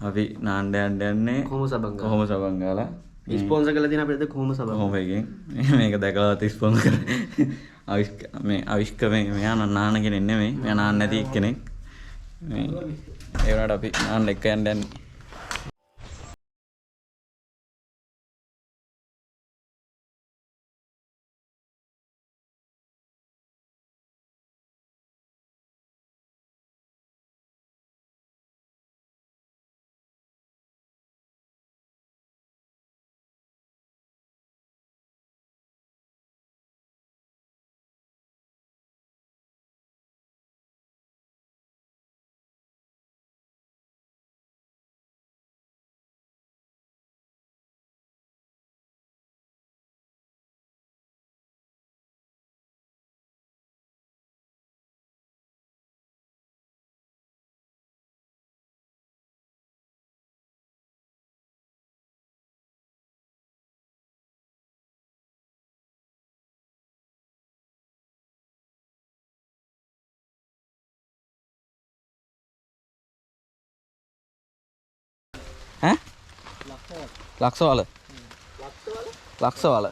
අපි නාන්න යන්නේ කොහොම සබංගාලා ස්පොන්සර් කරලා තියෙන අපිට කොහොම සබංගාලා කොහොම එකෙන් මේක දැකලා ස්පොන්සර් කරේ මේ අවිෂ්ක මෙයා නාන්න කෙනෙක් නෙමෙයි මෙයා නාන්න නැති කෙනෙක් මේ ඒ වුණාට අපි නාන්න එක යන්නේ ඈ ලක්ෂවල ලක්ෂවල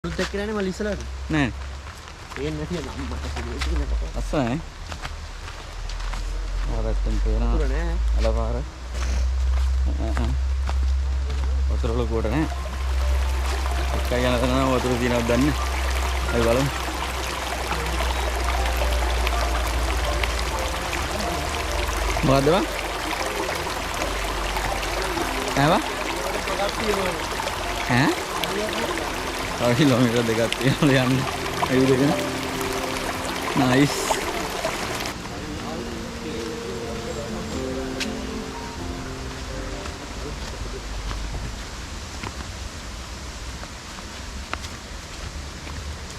දෙක්කනේ මල ඉස්සලට නෑ පේන්නේ නැති නම් මට පුළුවන් අස්සනේ වරත්තෙන් පේනවා වතුර නෑ අලපාර වතුර ලොකුවට නෑ එකයි යන තැන වතුර තියෙනවද දන්නේ අපි බලමු මොකද්ද බං ඈ තව කිලෝමීටර් දෙකක් තියෙනවා යන්න ඒ විදිහට නයිස්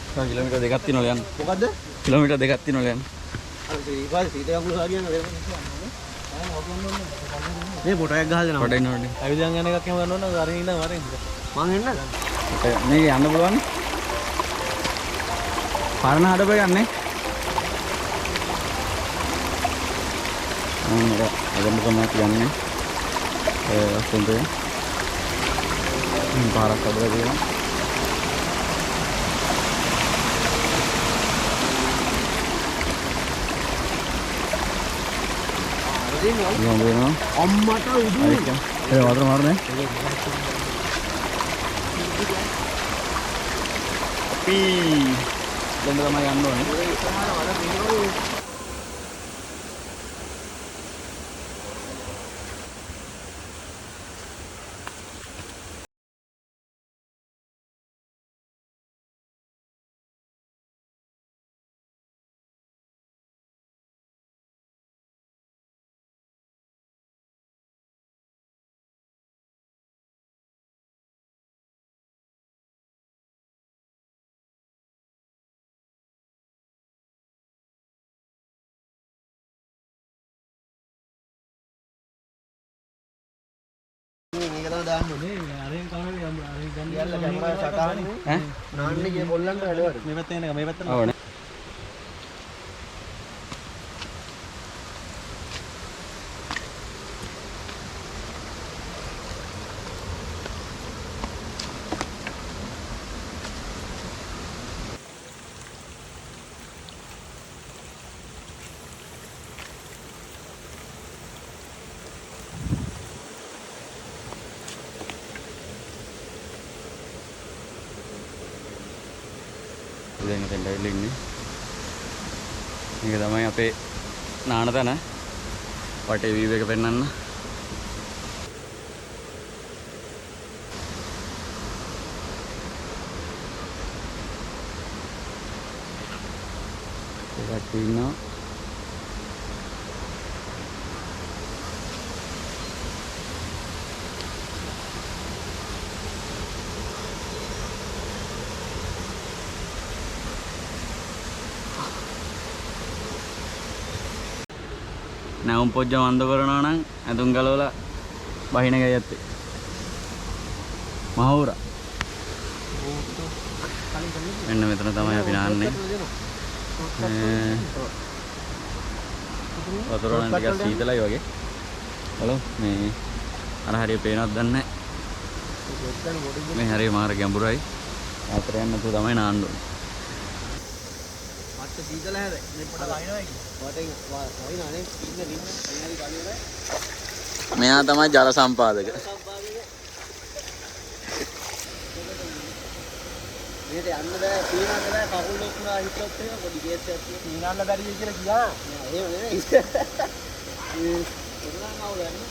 තව කිලෝමීටර් දෙකක් තියෙනවා යන්න මොකද්ද කිලෝමීටර් දෙකක් තියෙනවා යන්න අර ඊපස්සේ සීතල අකුළු හරියන්න මේ ෆොටෝ එකක් ගහලා දෙනවා ෆොටෝ ඉන්නවනේ ඇවිදන් යන එකක් එහෙම ගන්න ඕන අරින් ඉඳන් අරින් මං එන්නද මේක යන්න පුළුවන් පරණ හඩපේ ගන්නේ අදම තමයි කියන්නේ සුන්දර පාරක් හදලා තියෙනවා අම්මට උදේ ඒ වතුර මාරනේ අපි දැන් තමයි යන්න ඕනේ මේක තමයි දාන්නේ අරෙන් කවුරුද අරෙන් ගන්න යල්ලා කැමරා සටහනේ ඈ නාන්නේ කිය පොල්ලන්ට වැඩවල මේ පැත්තේ එනක මේ පැත්තට ඕනේ මෙතෙන්ට ඇවිල්ලා ඉන්නේ. මේක තමයි අපේ නාන තැන. වටේ වීව් එක පෙන්නන්න. ඒකට ඉන්නවා. නැවුම් පොජ්ජ මන්ද කරනවා නම් ඇතුන් ගලවලා බහින ගයි ඇත්තේ. මහවුරා. මෙන්න මෙතන තමයි අපි නාන්නේ. වතුර නම් ටිකක් සීතලයි වගේ. හලෝ මේ අර හරිය පේනවද දන්නේ නැහැ. මේ හරිය මාර ගැඹුරයි. ආතර යන්න තු තමයි නාන්න ඕනේ. මට සීතල හැබැයි මේ පොඩ වයින්නවා ඒක. වටෙන් වයින්නානේ ඉන්න රින්න එන්නදී ගලියුනේ. මෙයා තමයි ජල සම්පාදක. මේක යන්න බෑ පීනන්න බෑ කකුල් ලොක්ුණා හිටොත් එහෙම පොඩි කේස් එකක් තියෙනවා. පීනන්න බැරි කියලා කියා. නෑ එහෙම නෙමෙයි. උරුණා කවුද යන්නේ?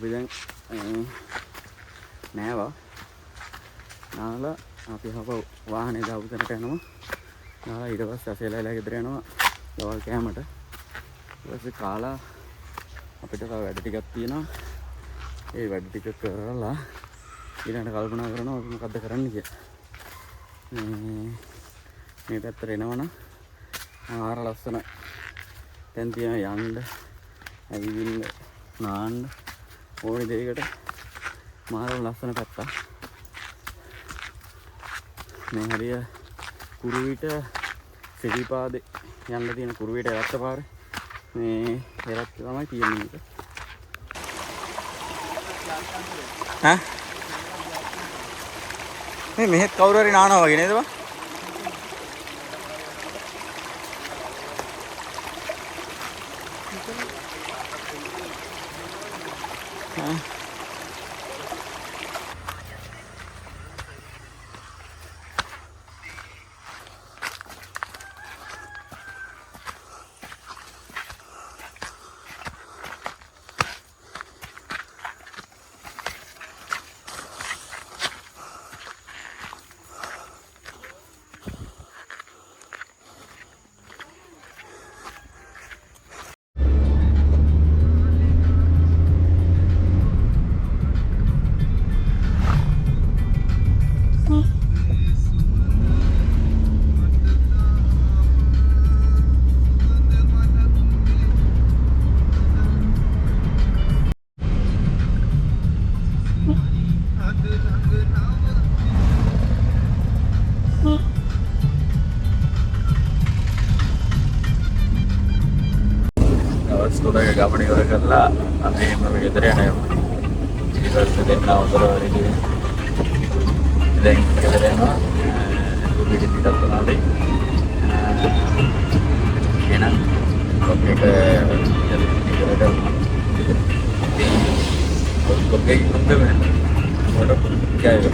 අපි දැන් නෑවා නාලා අපි හව වාහනේ දාපු තැනට යනවා. නාලා ඊට පස්සේ අසේලාලා ගෙදර යනවා දවල් කෑමට. ඊට පස්සේ කාලා අපිට තව වැඩ ටිකක් තියෙනවා. ඒ වැඩ ටික කරලා ඊළඟට කල්පනා කරනවා අපි මොකද්ද කරන්න කියලා. මේ පැත්තට එනවනම් ආර ලස්සන තැන් තියෙනවා යන්න ඇවිදින්න නාන්න ඕනේ දෙයකට මාර ලස්සන පැත්තක්. මේ හරිය කුරුවිට සිරිපාදේ යන්න තියෙන කුරුවිට රත්ත පාරේ මේ එරත් තමයි තියෙන්නේ මේක. ඈ මේ මෙහෙත් කවුරු හරි නානවා වගේ නේද බා? Sudah gak pernah orang lah, tapi mereka teriak ya. Kita sudah tahu kalau ini, dan kita teriak mah, lebih tidak pernah deh. Enak, oke ke jadi kita ada, oke untuk mana, ada kayak